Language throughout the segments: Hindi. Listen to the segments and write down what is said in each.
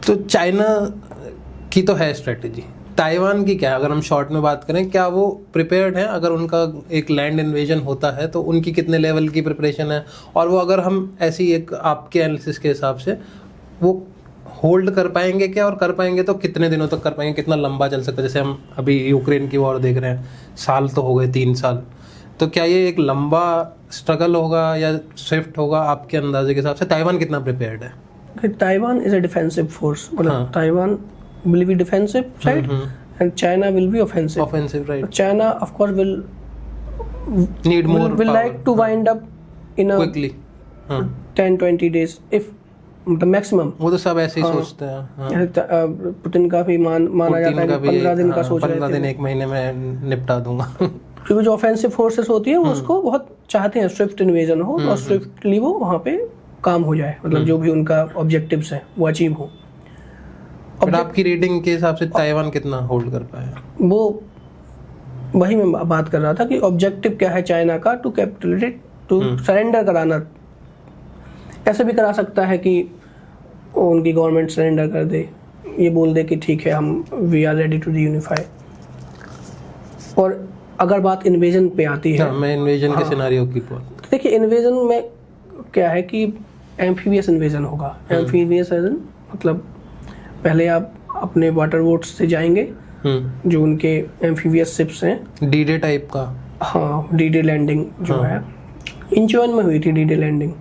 तो चाइना की तो है स्ट्रेटेजी, ताइवान की क्या है? अगर हम शॉर्ट में बात करें, क्या वो प्रिपेयर्ड है? अगर उनका एक लैंड इन्वेजन होता है तो उनकी कितने लेवल की प्रिपरेशन है? और वो अगर हम ऐसी एक आपके एनालिसिस के हिसाब से वो होल्ड कर पाएंगे क्या, और कर पाएंगे तो कितने दिनों तक कर पाएंगे, कितना लंबा चल सकता है? जैसे हम अभी यूक्रेन की वॉर देख रहे हैं, साल तो हो गए, 3 साल, तो क्या ये एक लंबा स्ट्रगल होगा या स्विफ्ट होगा आपके अंदाजे के हिसाब से? ताइवान कितना प्रिपेयर्ड है? Taiwan is a defensive force, मतलब Taiwan will be defensive side and China will be offensive, right? China of course will need more will power. like to wind up in a quickly 10-20 days if the maximum. वो तो सब ऐसे ही सोचते हैं। पुतिन का भी माना जाता है 15 दिन का सोच रहे थे, 15 दिन 1 महीने में निपटा दूंगा। क्योंकि जो ऑफेंसिव फोर्सेस होती है वो उसको बहुत चाहते हैं स्विफ्ट इन्वेजन हो और स्विफ्टली वो वहाँ पे काम हो जाए, मतलब जो भी उनका ऑब्जेक्टिव्स हैं वो अचीव हो। बट आपकी रेटिंग के हिसाब से ताइवान कितना होल्ड कर पाया? वो वही मैं बात कर रहा था कि ऑब्जेक्टिव क्या है चाइना का, टू कैपिटुलेट, टू सरेंडर कराना। ऐसे भी करा सकता है कि उनकी गवर्नमेंट सरेंडर कर दे, ये बोल दे कि ठीक है हम we are ready to reunify. और अगर बात इन्वेजन पे आती है, मैं इन्वेजन के सिनेरियो की बात, तो देखिए इन्वेजन में क्या है कि एम्फीबियस इन्वेजन होगा। एम्फीबियस मतलब पहले आप अपने वाटर बोट्स से जाएंगे, जो उनके एम्फीबियस शिप्स हैं, डी-डे टाइप का। हाँ, डी-डे लैंडिंग जो है इंचियोन में हुई थी। डी-डे लैंडिंग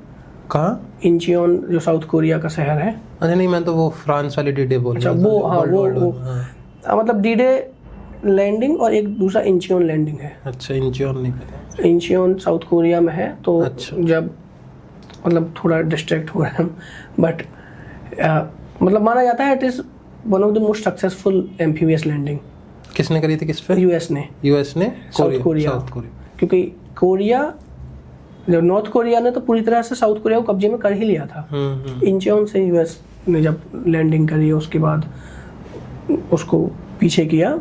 कहाँ? इंचियोन जो साउथ कोरिया का शहर है। अच्छा नहीं, मैं तो वो फ्रांस वाली डी-डे बोल रहा था। वो हाँ वो मतलब डी-डे लैंडिंग और एक दूसरा इंचियोन लैंडिंग है। अच्छा, इंचियोन नहीं पता। इंचियोन साउथ कोरिया में है। तो अच्छा। जब मतलब थोड़ा डिस्ट्रैक्ट हो रहे हैं, बट मतलब माना जाता है it is one of the most successful amphibious landing. किसने करी थी? किस पे? यूएस ने साउथ कोरिया। क्योंकि कोरिया, जब नॉर्थ कोरिया ने तो पूरी तरह से साउथ कोरिया को कब्जे में कर ही लिया था। इंचियोन से यूएस ने जब लैंडिंग करी, उसके बाद उसको पीछे किया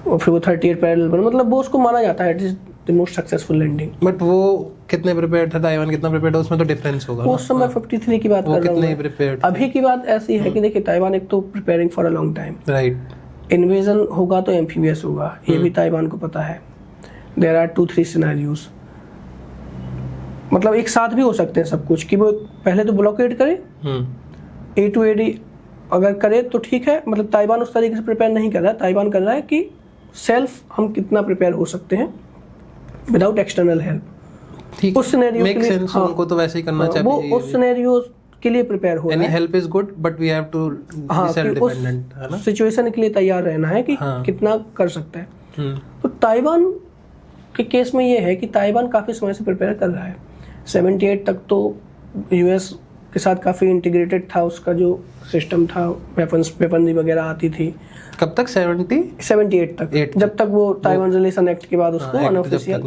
और फिर वो 38 पैरेलल बना, मतलब वो उसको माना जाता है it is the most successful landing. But वो कितने प्रिपेयर्ड था? ताइवान कितना प्रिपेयर्ड है? उसमें तो डिफरेंस होगा। उस समय 53 की बात कर रहा हूँ। कितने प्रिपेयर्ड? अभी की बात ऐसी है कि देखिए ताइवान एक तो preparing for a long time, right. Invasion होगा तो एम्फीबियस होगा, ये भी ताइवान को पता है। देयर आर 2-3 सिनेरियोज, मतलब एक साथ भी हो सकते हैं सब कुछ, कि वो पहले तो ब्लॉकेड करे, ए टू ए डी अगर करे तो ठीक है। मतलब ताइवान उस तरीके से प्रिपेयर नहीं कर रहा है। ताइवान कर रहा है कि सेल्फ हम कितना प्रिपेयर हो सकते हैं विदाउट एक्सटर्नल हेल्प। उस सिनेरियो के लिए उनको तो वैसे ही करना चाहिए। वो उस सिनेरियो के लिए प्रिपेयर हो रहा है। Any help is good but we have to be self dependent, है ना? सिचुएशन के लिए तैयार रहना है कि कितना कर सकता है। तो ताइवान के केस में ये है कि ताइवान काफी समय से प्रिपेयर कर रहा है। 78 तक तो यूएस के साथ काफी इंटीग्रेटेड था, उसका जो सिस्टम था, वेपनरी वगैरह आती थी। कब तक? 78 तक, जब तक वो ताइवान रिलेशन एक्ट के बाद उसको अनऑफिशियल,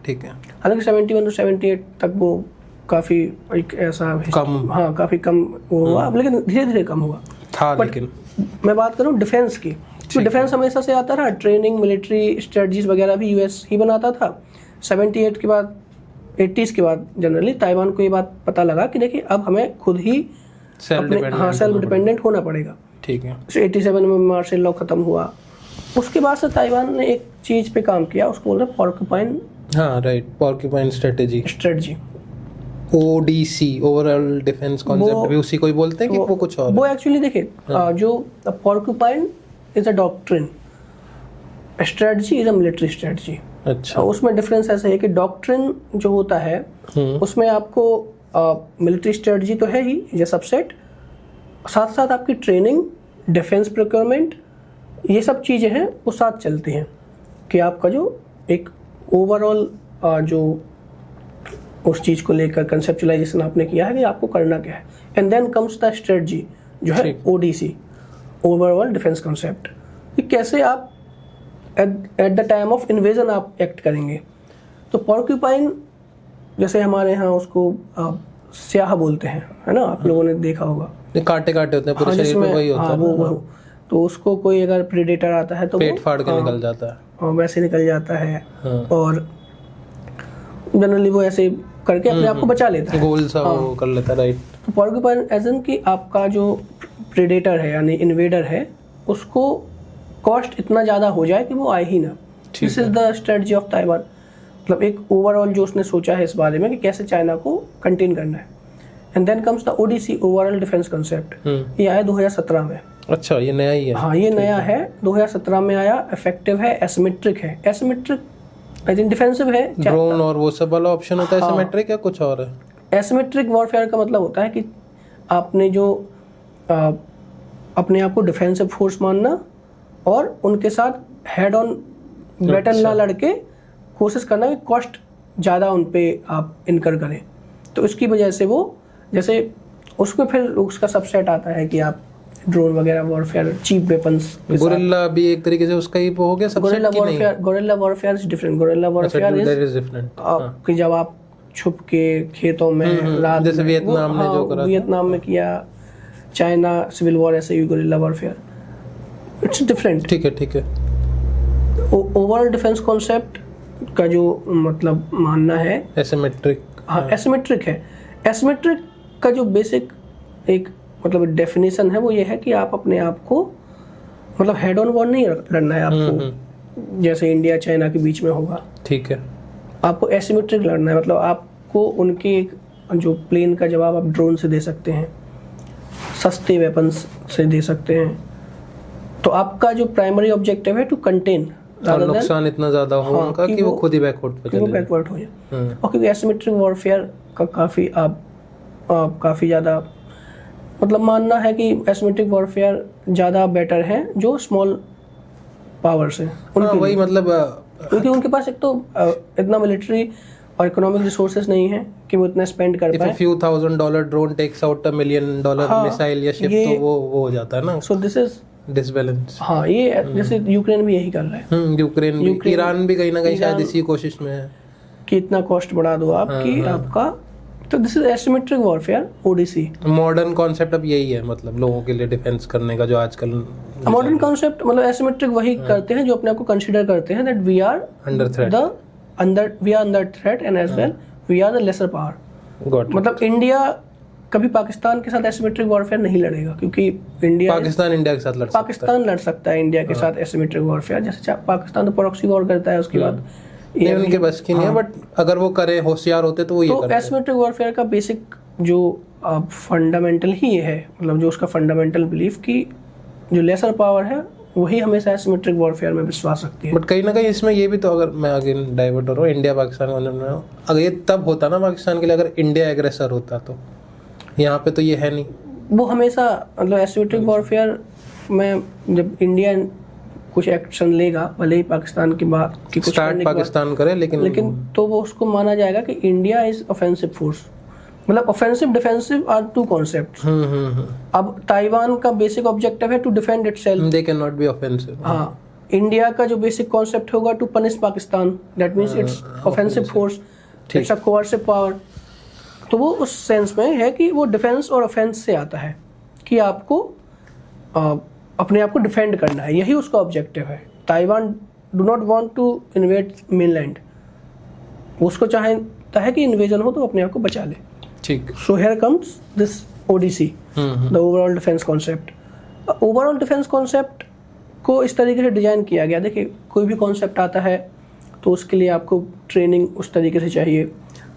ठीक है। हालांकि 71 से 78 तक वो काफी एक ऐसा कम, हाँ काफी कम वो हुआ, लेकिन धीरे धीरे कम हुआ था। लेकिन मैं बात करूँ डिफेंस की, तो डिफेंस हमेशा से आता रहा। ट्रेनिंग, मिलिट्री स्ट्रेटजीज वगैरह भी यूएस ही बनाता था। 78 के बाद, 80s के बाद जनरली ताइवान को ये बात पता लगा कि देखिए अब हमें खुद ही सेल्फ डिपेंडेंट होना पड़ेगा। ठीक है। 87 में मार्शल लॉ खत्म हुआ। उसके बाद से ताइवान ने एक चीज पे काम किया, उसको बोलते हैं पोर्क्यूपाइन। हाँ right, porcupine strategy. ODC, overall defence concept, भी उसी को ही बोलते हैं कि वो कुछ और? वो एक्चुअली देखिए जो porcupine is a doctrine, strategy is a military strategy. अच्छा। उसमें डिफरेंस ऐसा है कि डॉक्ट्रिन जो होता है उसमें आपको मिलिट्री स्ट्रेटजी तो है ही ये सबसेट, साथ साथ आपकी ट्रेनिंग, डिफेंस प्रोक्योरमेंट, ये सब चीज़ें हैं वो साथ चलती हैं कि आपका जो एक ओवरऑल जो उस चीज़ को लेकर कंसेप्चुलाइजेशन आपने किया है कि आपको करना क्या है। And then comes the strategy जो है ओडीसी, ओवरऑल डिफेंस कॉन्सेप्ट, कि कैसे आप at the time of invasion आप एक्ट करेंगे। तो पोर्क्यूपाइन जैसे हमारे यहाँ उसको स्याह बोलते हैं, है ना, आप लोगों ने देखा होगा, कांटे कांटे होते हैं पूरे शरीर पे, वही होता है। वो तो उसको कोई अगर प्रेडेटर आता है तो पेट फाड़ के निकल जाता है, वैसे निकल जाता है। और जनरली वो ऐसे करके अपने आप को बचा लेता है, गोल सा वो कर लेता है, राइट। तो पोर्क्यूपाइन एज इन कि आपका जो प्रेडेटर है यानी इन्वेडर है उसको कॉस्ट इतना ज़्यादा हो जाए कि वो आए ही ना। This is the strategy of Taiwan. मतलब एक ओवरऑल जो उसने सोचा है इस बारे में कि कैसे चाइना को कंटेन करना है। And then comes the ODC, overall defence concept. ये आया 2017 में। अच्छा, ये नया ही है? हाँ, ये नया है, 2017 में आया। इफेक्टिव है, एसिमेट्रिक है। एसिमेट्रिक आई थिंक डिफेंसिव है। ड्रोन और वो सब वाला ऑप्शन होता है एसिमेट्रिक या कुछ और है? एसिमेट्रिक वॉरफेयर का मतलब होता है कि आपने जो अपने आप को डिफेंसिव फोर्स मानना और उनके साथ हेड ऑन बैटल ना लड़के कोशिश करना कि कॉस्ट ज़्यादा उन पे आप इनकर करें। तो इसकी वजह से वो जैसे उसमें फिर उसका सबसेट आता है कि आप ड्रोन वगैरह वॉरफेयर, चीप वेपन्स। गोरिल्ला भी एक तरीके से उसका ही हो गया सबसेट की नहीं? Guerrilla warfare is different. Guerrilla warfare is different कि जब आप छुप के खेतों में रात, जैसे वियतनाम ने जो करा, वियतनाम में किया, चाइना सिविल वॉर, ऐसे ही गोरिल्ला वॉरफेयर। It's different. ठीक है। ओवरऑल डिफेंस कॉन्सेप्ट का जो मतलब मानना है एसिमेट्रिक। हाँ, एसिमेट्रिक है। एसिमेट्रिक का जो बेसिक एक मतलब डेफिनेशन है वो ये है कि आप अपने आप को मतलब हेड ऑन वॉर नहीं लड़ना है आपको, जैसे इंडिया चाइना के बीच में होगा। ठीक है। आपको एसिमेट्रिक लड़ना है, मतलब आपको उनके जो प्लेन का जवाब आप ड्रोन से दे सकते हैं, सस्ते वेपन्स से दे सकते हैं। तो आपका जो प्राइमरी ऑब्जेक्टिव है टू कंटेन, नुकसान इतना ज्यादा हो उनका कि वो खुद ही बैकवर्ड हो जाए। और क्योंकि एसिमेट्रिक वॉरफेयर का काफ़ी ज़्यादा मतलब मानना है कि एसिमेट्रिक वॉरफेयर ज़्यादा बेटर है जो स्मॉल पावर से। वही मतलब क्योंकि उनके पास एक तो इतना मिलिट्री और इकोनॉमिक रिसोर्सेज नहीं है कि वो इतना स्पेंड कर पाए। So this is disbalance. हाँ, ये जैसे यूक्रेन भी यही कर रहा है। यूक्रेन भी, ईरान भी कहीं ना कहीं शायद इसी कोशिश में है कि इतना कॉस्ट बढ़ा दो आप कि आपका। तो this is asymmetric warfare, ODC. Modern concept अब यही है, मतलब लोगों के लिए डिफेंस करने का जो आजकल मॉडर्न कॉन्सेप्ट मतलब एसिमेट्रिक वही करते हैं जो अपने आप को कंसीडर करते हैं that we are under threat, under threat and as well we are the lesser power. मतलब इंडिया कभी पाकिस्तान के साथ एसिमेट्रिक वॉरफेयर नहीं लड़ेगा, क्योंकि पाकिस्तान इंडिया के साथ लड़ सकता है इंडिया के साथ एसिमेट्रिक वॉरफेयर। जैसे पाकिस्तान तो प्रॉक्सी वॉर करता है, उसके बाद ये उनके बस की नहीं है, बट अगर वो करे, होशियार होते तो वो ये करते। तो एसिमेट्रिक वॉरफेयर का बेसिक जो फंडामेंटल ही है, मतलब जो उसका फंडामेंटल बिलीफ कि जो लेसर पावर है वही हमेशा एसिमेट्रिक वॉरफेयर में विश्वास रखती है। बट कहीं ना कहीं इसमें ये भी तो, अगर मैं अगेन डाइवर्ट हो रहा हूँ इंडिया पाकिस्तान वाले में, अगर ये तब होता ना पाकिस्तान के लिए अगर इंडिया एग्रेसर होता, तो यहाँ पे तो ये है नहीं। वो हमेशा मतलब एसिमेट्रिक वॉरफेयर में जब इंडिया कुछ एक्शन लेगा, भले ही पाकिस्तान की बात की कुछ स्टार्ट पाकिस्तान करे, लेकिन तो वो उसको माना जाएगा कि इंडिया इज ऑफेंसिव फोर्स। मतलब offensive defensive are two concepts. अब ताइवान का बेसिक ऑब्जेक्टिव है to defend itself, they can not be offensive. हाँ, इंडिया का जो बेसिक कॉन्सेप्ट होगा to punish Pakistan, that means it's offensive force, it's a coercive power. तो वो उस सेंस में है कि वो डिफेंस और ऑफेंस से आता है कि आपको अपने आप को डिफेंड करना है, यही उसका ऑब्जेक्टिव है। Taiwan do not want to invade mainland, उसको चाहता है कि इन्वेजन हो तो अपने आप को बचा ले। ठीक। So here comes this ODC, the overall defence concept. Overall defence concept को इस तरीके से डिजाइन किया गया। देखिए, कोई भी कॉन्सेप्ट आता है तो उसके लिए आपको ट्रेनिंग उस तरीके से चाहिए,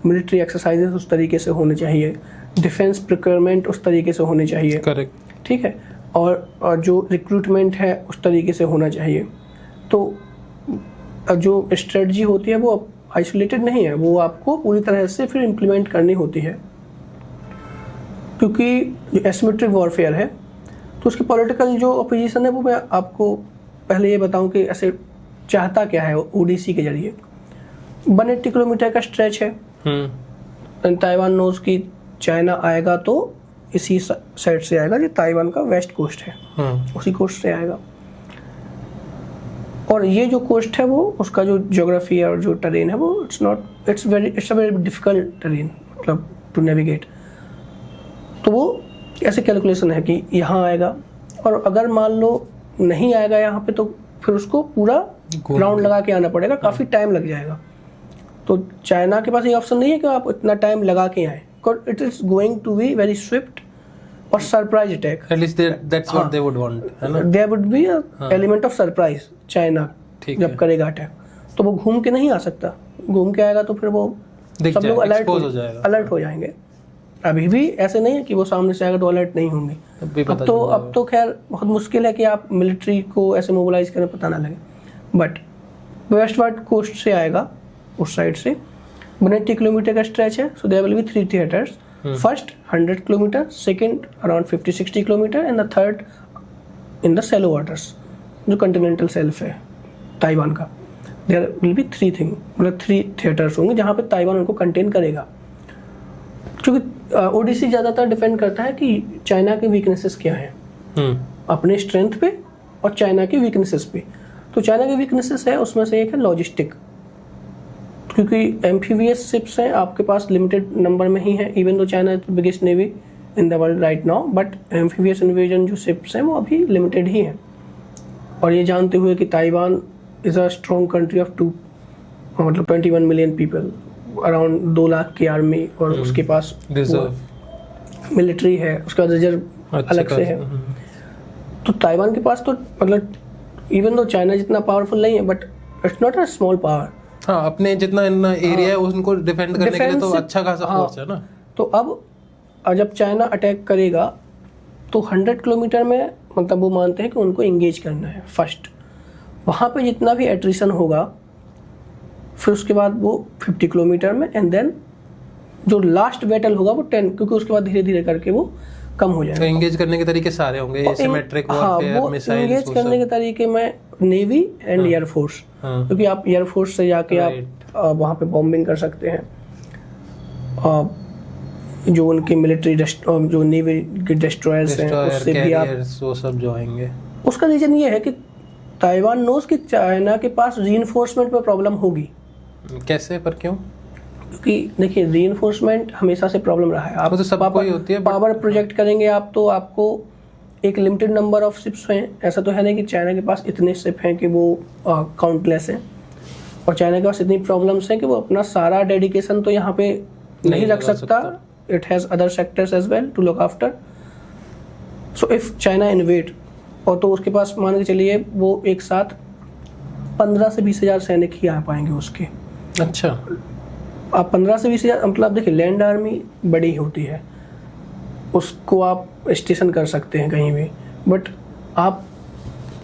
मिलिट्री एक्सरसाइजेस उस तरीके से होने चाहिए, डिफेंस प्रिक्योरमेंट उस तरीके से होने चाहिए। करेक्ट। ठीक है। और जो रिक्रूटमेंट है उस तरीके से होना चाहिए। तो जो स्ट्रेटजी होती है वो आइसोलेटेड नहीं है, वो आपको पूरी तरह से फिर इम्प्लीमेंट करनी होती है। क्योंकि जो एसिमेट्रिक वॉरफेयर है तो उसकी पॉलिटिकल जो अपोजिशन है वो मैं आपको पहले ये बताऊं कि ऐसे चाहता क्या है ओडीसी के जरिए। 180 किलोमीटर का स्ट्रेच है। ताइवान नोज की चाइना आएगा तो इसी साइड से आएगा, जो ताइवान का वेस्ट कोस्ट है, उसी कोस्ट से आएगा। और ये जो कोस्ट है वो उसका जो ज्योग्राफी है और जो टेरेन है वो it's a very difficult terrain, मतलब टू नेविगेट। तो वो ऐसे कैलकुलेशन है कि यहाँ आएगा, और अगर मान लो नहीं आएगा यहाँ पे तो फिर उसको पूरा राउंड लगा के आना पड़ेगा, काफ़ी टाइम लग जाएगा। तो चाइना के पास ये ऑप्शन नहीं है कि आप इतना टाइम लगा के आए, it is going to be very swift और surprise attack, At least that's what they would want, है ना? There would be element of surprise China ठीक जब है। करेगा अटैक, तो वो घूम के नहीं आ सकता, घूम के आएगा तो फिर वो दिख सब लोग जाएगा, अलर्ट expose हो जाएगा। अलर्ट हो जाएंगे। अभी भी ऐसे नहीं है कि वो सामने से आएगा तो अलर्ट नहीं होंगे। अब भी पता अब तो खैर बहुत मुश्किल है कि आप मिलिट्री को ऐसे मोबिलाइज करें पता ना लगे, बट वेस्टवर्ड कोस्ट से आएगा, उस साइड से 180 किलोमीटर का स्ट्रेच है, so there will be 3 theatres, first 100 kilometre, second around 50-60 kilometre and the third in the shallow waters, जो कॉन्टिनेंटल शेल्फ है ताइवान का। देयर विल बी 3 थिएटर्स होंगे जहाँ पे ताइवान उनको कंटेन करेगा। क्योंकि ओडीसी ज़्यादातर डिपेंड करता है कि चाइना के वीकनेसेस क्या हैं, अपने स्ट्रेंथ पे और चाइना के वीकनेसेस पे। तो चाइना के वीकनेसेस है, उसमें से एक है लॉजिस्टिक, क्योंकि एम्फीबियस शिप्स हैं आपके पास लिमिटेड नंबर में ही है, even though China is the biggest navy in the world right now, but amphibious invasion जो शिप्स हैं वो अभी लिमिटेड ही हैं। और ये जानते हुए कि Taiwan is a strong country of मतलब 21 मिलियन पीपल, अराउंड 2 लाख की आर्मी, और उसके पास मिलिट्री है, उसका रिजर्व अलग से है। तो ताइवान के पास तो मतलब इवन दो चाइना जितना पावरफुल नहीं है, but it's not a small power. हाँ, अपने जितना एरिया है उनको डिफेंड करने के लिए तो अच्छा खासा फोर्स है ना। तो अब जब चाइना अटैक करेगा तो 100 किलोमीटर में मतलब वो मानते हैं कि उनको एंगेज करना है फर्स्ट, वहाँ पे जितना भी एट्रिशन होगा, फिर उसके बाद वो 50 किलोमीटर में, एंड देन जो लास्ट बैटल होगा वो 10, क्योंकि उसके बाद धीरे धीरे करके वो कम हो जाएगा। तो एंगेज करने के तरीके सारे होंगे, एसिमेट्रिक वॉरफेयर, मिसाइल्स, एंगेज करने के तरीके में नेवी एंड एयर फोर्स, क्योंकि आप एयर फोर्स से जाके आप वहाँ पे बॉम्बिंग कर सकते हैं। जो उनके मिलिट्री जो नेवी के डिस्ट्रॉयर्स हैं उससे भी आप वो सब जो आएंगे। उसका रीजन ये है कि ताइवान नोस कि चाइना के पास रीइंफोर्समेंट में प्रॉब्लम होगी। कैसे, पर क्यों? क्योंकि देखिए रीइंफोर्समेंट हमेशा से प्रॉब्लम रहा है। आप तो सबको ही होती है, पावर प्रोजेक्ट करेंगे आप तो आपको एक लिमिटेड नंबर ऑफ शिप्स हैं, ऐसा तो है नहीं कि चाइना के पास इतने शिप हैं कि वो काउंटलेस हैं, और चाइना के पास इतनी प्रॉब्लम्स हैं कि वो अपना सारा डेडिकेशन तो यहाँ पे नहीं रख सकता। It has other sectors as well to look after. So if China invade, और तो उसके पास मान के चलिए वो एक साथ 15 से 20 हज़ार सैनिक ही आ पाएंगे उसके। अच्छा, आप 15 से 20 हज़ार मतलब देखिए लैंड आर्मी बड़ी होती है, उसको आप स्टेशन कर सकते हैं कहीं भी, बट आप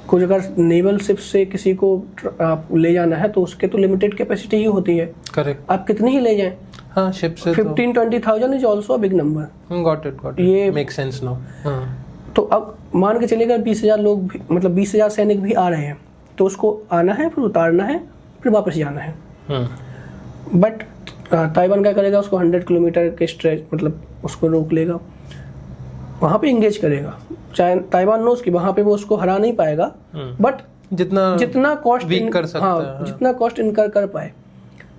कुछ अगर नेवल शिप से किसी को आप ले जाना है तो उसके तो लिमिटेड कैपेसिटी ही होती है। करेक्ट। आप कितनी ही ले जाएं। हाँ, शिप से 15-20,000 is also a big number. Got it, ये मेक सेंस नाउ। तो अब मान के चलिएगा 20,000 लोग भी, मतलब 20,000 सैनिक भी आ रहे हैं, तो उसको आना है, फिर उतारना है, फिर वापस जाना है। बट ताइवान क्या करेगा, उसको 100 किलोमीटर के स्ट्रेच मतलब उसको रोक लेगा, वहाँ पे इंगेज करेगा। चाहे ताइवान नोस कि वहाँ पे वो उसको हरा नहीं पाएगा, बट जितना कॉस्ट कर सकता है, जितना कॉस्ट इनकर कर पाए।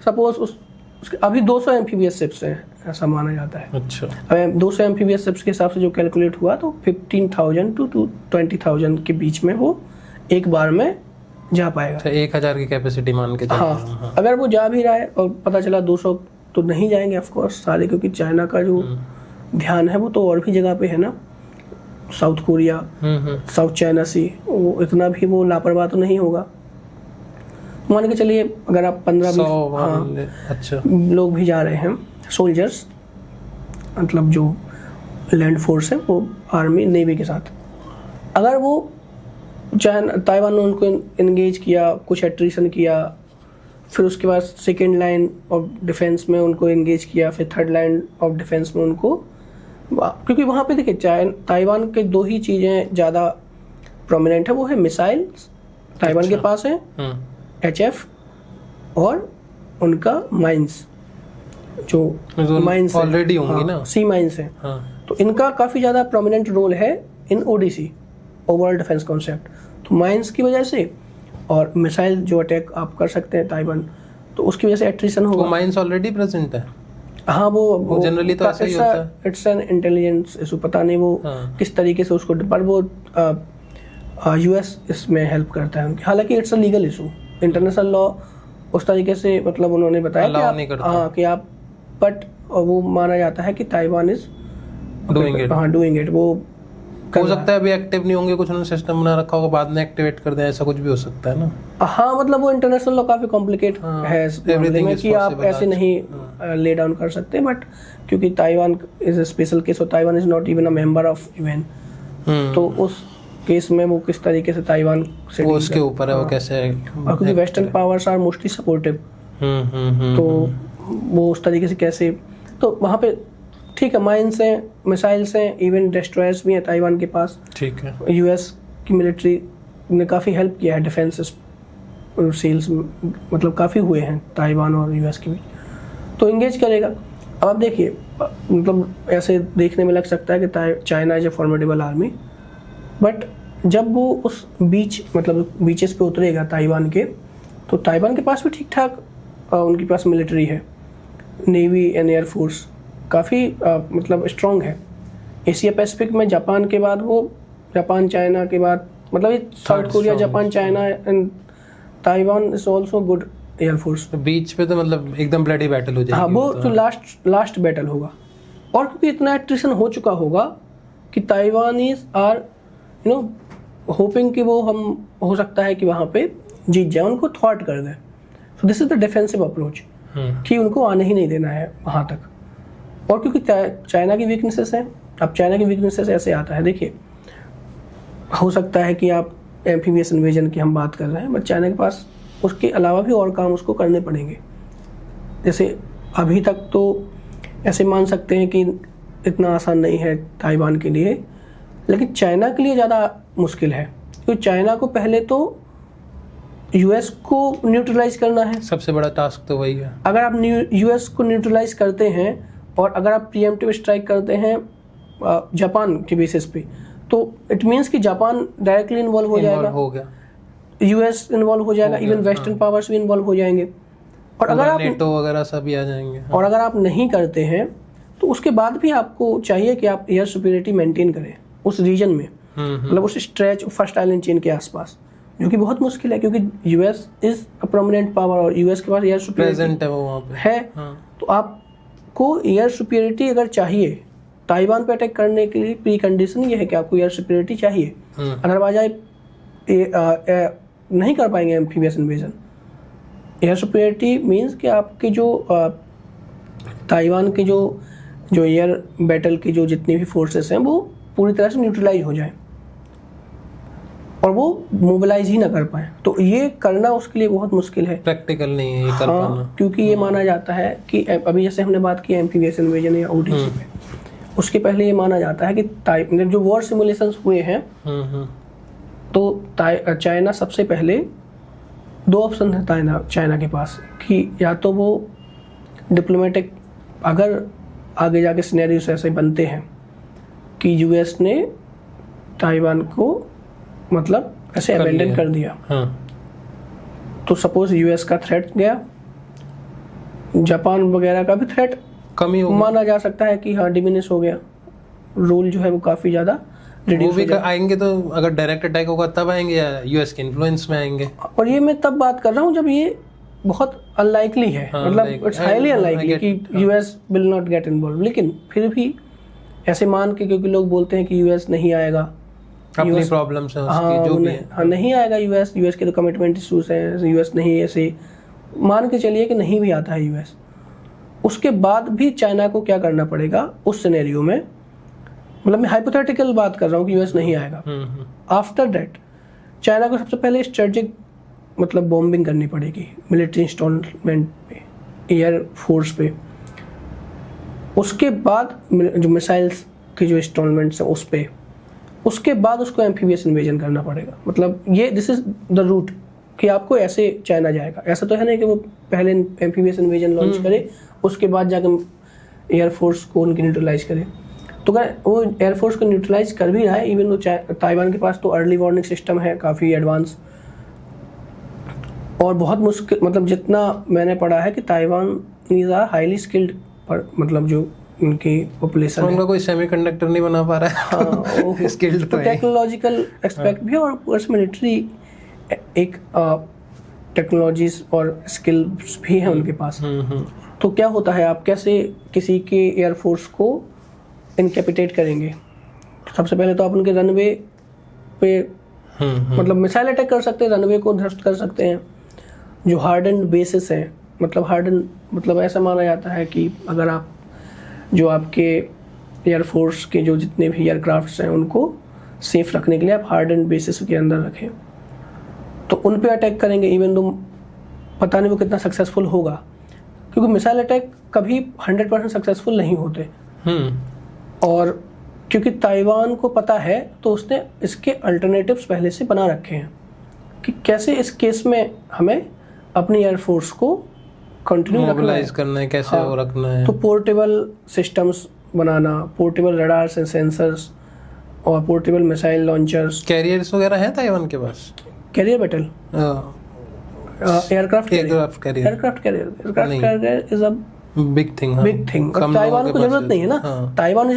सपोज उसके अभी 200 एम्फीबियस शिप्स हैं ऐसा माना जाता है। अच्छा, अब 200 एम्फीबियस शिप्स के हिसाब से जो कैलकुलेट हुआ तो 15,000 to 20,000 के बीच में वो एक बार में जा पाएगा। 1,000 की कैपेसिटी मान के। हाँ, अगर वो जा भी रहा है और पता चला 200 तो नहीं जाएंगे ऑफ कोर्स सारे, क्योंकि चाइना का जो ध्यान है वो तो और भी जगह पे है ना, साउथ कोरिया, साउथ चाइना सी, वो इतना भी वो लापरवाह तो नहीं होगा। मान के चलिए अगर आप 15-20 अच्छा लोग भी जा रहे हैं, सोल्जर्स मतलब जो लैंड फोर्स है वो आर्मी नेवी के साथ, अगर वो चाइना ताइवान ने उनको इंगेज किया, कुछ एट्रिशन किया, फिर उसके बाद सेकेंड लाइन ऑफ डिफेंस में उनको इंगेज किया, फिर थर्ड लाइन ऑफ डिफेंस में उनको, क्योंकि वहाँ पे देखिए ताइवान के 2 ही चीज़ें ज़्यादा प्रोमिनेंट है, वो है मिसाइल्स ताइवान के पास है, HF, और उनका माइंस, जो माइंस ऑलरेडी होंगी ना, सी माइंस है। तो इनका काफ़ी ज़्यादा प्रोमिनेंट रोल है इन ODC, ओवरऑल डिफेंस कॉन्सेप्ट। तो माइंस की वजह से और मिसाइल जो अटैक आप कर सकते हैं ताइवान, तो उसकी वजह से एट्रिशन होगा। वो माइंस ऑलरेडी प्रेजेंट है। हाँ, वो जनरली तो ऐसा ही होता है। इट्स एन इंटेलिजेंस इशू, पता नहीं वो किस तरीके से उसको, पर वो US इसमें हेल्प करता है उनकी। हालांकि it's a legal issue, international law उस तरीके से मतलब उन्होंने बताया कि आप, हाँ कि आप, बट वो माना जाता है कि ताइवान इज डूइंग इट। हाँ, डूइंग इट, वो हो सकता है अभी एक्टिव नहीं होंगे, कुछ उन्होंने सिस्टम बना रखा होगा, बाद में एक्टिवेट कर दें, ऐसा कुछ भी हो सकता है ना। हाँ, मतलब वो इंटरनेशनल लॉ काफी कॉम्प्लिकेट है इस मामले में कि आप ऐसे नहीं ले डाउन कर सकते, बट क्योंकि Taiwan is a special case और Taiwan is not even a member of UN, तो उस केस में वो किस तरीके से ताइवान से वो उसके ऊपर है, वो कैसे, और क्योंकि western powers are mostly supportive, तो वो उस तरीके से कैसे, तो वहाँ पे ठीक है, माइंस हैं, मिसाइल्स हैं, इवन डिस्ट्रॉयर्स भी हैं ताइवान के पास। ठीक है। यूएस की मिलिट्री ने काफ़ी हेल्प किया है डिफेंस सेल्स, मतलब काफ़ी हुए हैं ताइवान और यूएस के बीच, तो इंगेज करेगा। अब आप देखिए, मतलब ऐसे देखने में लग सकता है कि China is a formidable army, but जब वो उस बीच, मतलब बीचेस पे उतरेगा ताइवान के, तो ताइवान के पास भी ठीक ठाक उनके पास मिलिट्री है, नेवी एंड एयरफोर्स काफ़ी मतलब स्ट्रॉन्ग है। एशिया पैसिफिक में जापान के बाद वो, जापान चाइना के बाद, मतलब ये South Korea, Japan, China and Taiwan is also good एयरफोर्स। बीच पे तो मतलब एकदम ब्लडी बैटल हो जाएगी। हाँ, वो तो लास्ट बैटल होगा, और क्योंकि इतना एट्रिशन हो चुका होगा कि ताइवानीज आर होपिंग कि वो हम हो सकता है कि वहाँ पे जीत जाए, उनको थ्वार्ट कर दें। So this is the defensive approach कि उनको आने ही नहीं देना है वहाँ तक। और क्योंकि चाइना की वीकनेसेस हैं, अब चाइना की वीकनेसेस ऐसे आता है, देखिए हो सकता है कि आप एम्फीबियस इन्वेजन की हम बात कर रहे हैं, बट चाइना के पास उसके अलावा भी और काम उसको करने पड़ेंगे। जैसे अभी तक तो ऐसे मान सकते हैं कि इतना आसान नहीं है ताइवान के लिए, लेकिन चाइना के लिए ज़्यादा मुश्किल है, क्योंकि चाइना को पहले तो यूएस को न्यूट्रलाइज करना है। सबसे बड़ा टास्क तो वही है। अगर आप यूएस को न्यूट्रलाइज करते हैं और अगर आप प्रीएम्प्टिव स्ट्राइक करते हैं जापान के बेसिस पे, तो इट मीन्स कि जापान डायरेक्टली इन्वॉल्व हो जाएगा, यूएस इन्वॉल्व हो जाएगा, इवन वेस्टर्न पावर्स भी इन्वॉल्व हो जाएंगे, और अगर आप नेटो वगैरह सभी आ जाएंगे। और अगर आप नहीं करते हैं तो उसके बाद भी आपको चाहिए कि आप एयर सुपीरियरिटी मेंटेन करें उस रीजन में, मतलब उस स्ट्रेच फर्स्ट आइलैंड चेन के आसपास, जो कि बहुत मुश्किल है, क्योंकि US is a prominent power और यूएस के पास एयर सुपीरियरिटी है वो वहाँ पे है। तो आपको एयर सुपीरियरिटी अगर चाहिए ताइवान पे अटैक करने के लिए, प्री कंडीशन ये है कि आपको एयर सुपीरियरिटी चाहिए, अदरवाइज आप नहीं कर पाएंगे amphibious invasion. Air superiority means कि आपके जो ताइवान के जो एयर बैटल की जो जितनी भी फोर्सेस हैं वो पूरी तरह से न्यूट्रलाइज हो जाए और वो मोबिलाइज ही ना कर पाए, तो ये करना उसके लिए बहुत मुश्किल है, प्रैक्टिकल नहीं है ये कर पाना। क्योंकि ये माना जाता है कि अभी जैसे हमने बात की एम्फीबियस इन्वेजन या ओटीसी पे, उसके पहले ये माना जाता है कि जो वॉर सिमुलेशंस हुए हैं, तो चाइना सबसे पहले 2 ऑप्शन है चाइना के पास कि या तो वो डिप्लोमेटिक, अगर आगे जाके सिनेरियोस ऐसे बनते हैं कि यूएस ने ताइवान को मतलब ऐसे अबेंडन कर दिया, तो सपोज यूएस का थ्रेट गया, जापान वगैरह का भी थ्रेट कमी माना जा सकता है कि हाँ डिमिनिश हो गया, रोल जो है वो काफ़ी ज़्यादा रिड्यूस हो जाए। आएंगे तो अगर डायरेक्ट अटैक होगा तब आएंगे या यूएस के इन्फ्लुएंस में आएंगे, और ये मैं तब बात कर रहा हूँ जब ये बहुत अनलाइकली है, मतलब इट्स हाईली अनलाइकली कि US will not get involve, लेकिन फिर भी ऐसे मान के, क्योंकि लोग बोलते हैं कि यूएस नहीं आएगा, अपनी प्रॉब्लम्स है उसकी जो भी है, हाँ नहीं आएगा यूएस के तो कमिटमेंट इश्यूज हैं, यूएस नहीं, ऐसे मान के चलिए कि नहीं भी आता है यूएस, उसके बाद भी चाइना को क्या करना पड़ेगा उस सिनेरियो में, मतलब मैं हाइपोथेटिकल बात कर रहा हूँ कि यूएस नहीं आएगा, आफ्टर दैट चाइना को सबसे पहले स्ट्रेटेजिक मतलब बॉम्बिंग करनी पड़ेगी मिलिट्री इंस्टॉलमेंट पे, एयर फोर्स पे, उसके बाद जो मिसाइल्स की जो इंस्टॉलमेंट्स हैं उस पे, उसके बाद उसको एम्फीबियस इन्वेजन करना पड़ेगा। मतलब ये दिस इज द रूट कि आपको ऐसे चाइना जाएगा, ऐसा तो है नहीं कि वो पहले एम्फीबियस इन्वेजन लॉन्च करे उसके बाद जाकर एयरफोर्स को उनकी न्यूट्रलाइज करे, तो अगर वो एयरफोर्स को न्यूट्रलाइज कर भी रहा है, इवन वो ताइवान के पास तो अर्ली वार्निंग सिस्टम है काफ़ी एडवांस, और बहुत मुश्किल, मतलब जितना मैंने पढ़ा है कि Taiwan is a highly skilled, पर मतलब जो उनकी पॉपुलेशन है, उनका कोई सेमीकंडक्टर नहीं बना पा रहा है, हाँ स्किल्ड तो है, टेक्नोलॉजिकल एक्सपेक्ट भी, और प्लस मिलिट्री एक टेक्नोलॉजीज और स्किल्स भी हैं उनके पास। तो क्या होता है, आप कैसे किसी के एयरफोर्स को इनकैपिटेट करेंगे, सबसे पहले तो आप उनके रनवे पे मतलब मिसाइल अटैक कर सकते हैं, रनवे को ध्वस्त कर सकते हैं। जो हार्डन बेसिस हैं, मतलब हार्डन मतलब ऐसा माना जाता है कि अगर आप जो आपके एयरफोर्स के जो जितने भी एयरक्राफ्ट्स हैं उनको सेफ रखने के लिए आप हार्डन बेसिस के अंदर रखें, तो उन पे अटैक करेंगे। इवन दो पता नहीं वो कितना सक्सेसफुल होगा, क्योंकि मिसाइल अटैक कभी 100% सक्सेसफुल नहीं होते। और क्योंकि ताइवान को पता है तो उसने इसके अल्टरनेटिव्स पहले से बना रखे हैं कि कैसे इस केस में हमें अपनी एयरफोर्स को कंटिन्यू मोबिलाइज करना है, कैसे वो रखना है। तो पोर्टेबल सिस्टम्स बनाना, पोर्टेबल रडार्स एंड सेंसर्स और पोर्टेबल मिसाइल लॉन्चर्स। कैरियर्स वगैरह हैं ताइवान के पास? Carrier battle aircraft carrier is a big thing. Big thing. Taiwan को जरूरत नहीं है ना। Taiwan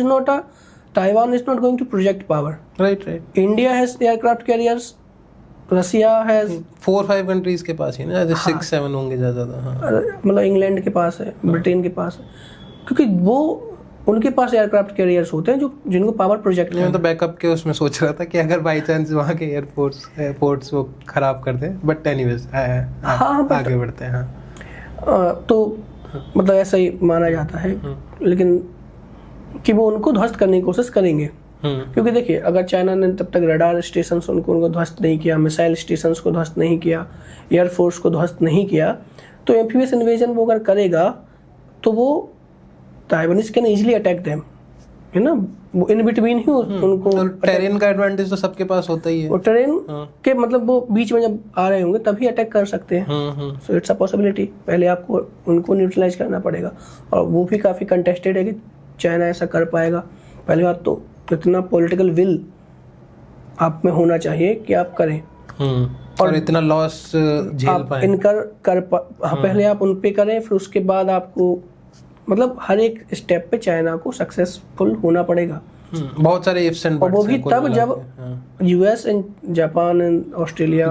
is not going to project power. Right. India has aircraft carriers, Russia has 4-5 countries के पास ही ना, 6-7 होंगे ज्यादा। मतलब इंग्लैंड के पास है, ब्रिटेन के पास है, क्योंकि वो उनके पास एयरक्राफ्ट कैरियर्स होते हैं जो जिनको पावर प्रोजेक्ट मैं तो बैकअप के उसमें सोच रहा था कि अगर बाई चांस वहाँ के एयरपोर्ट्स वो खराब कर दे, बट एनीवेज आगे बढ़ते हैं। तो मतलब ऐसा ही माना जाता है, लेकिन कि वो उनको ध्वस्त करने की कोशिश करेंगे। क्योंकि देखिए, अगर चाइना ने तब तक रडार स्टेशन उनको ध्वस्त नहीं किया, मिसाइल स्टेशन को ध्वस्त नहीं किया, एयरफोर्स को ध्वस्त नहीं किया, तो एम्फीबियस इन्वेजन वो अगर करेगा तो वो Taiwanese can easily attack them, है ना। वो इन बिटवीन ही उनको टेरेन का एडवांटेज तो सबके पास होता ही है। और टेरेन के मतलब वो बीच में जब आ रहे होंगे तभी अटैक कर सकते हैं। So it's a possibility. पहले आपको उनको न्यूट्रलाइज करना पड़ेगा, और वो भी काफ़ी कंटेस्टेड है कि चाइना ऐसा कर पाएगा। पहली बात तो इतना पॉलिटिकल विल आप में होना चाहिए कि आप करें, और इतना लॉस झेल पाए। पहले आप उन पे करें, फिर उसके बाद आपको मतलब हर एक स्टेप पे चाइना को सक्सेसफुल होना पड़ेगा। बहुत सारे इफ्स एंड बट्स, और वो भी तब जब US and Japan and Australia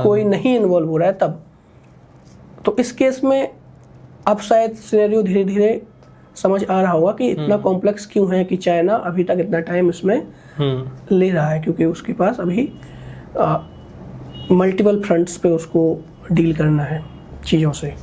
कोई नहीं इन्वॉल्व हो रहा है तब। तो इस केस में अब शायद सिनेरियो धीरे धीरे समझ आ रहा होगा कि इतना कॉम्प्लेक्स क्यों है कि चाइना अभी तक इतना टाइम इसमें ले रहा है, क्योंकि उसके पास अभी मल्टीपल फ्रंट्स पे उसको डील करना है चीज़ों से।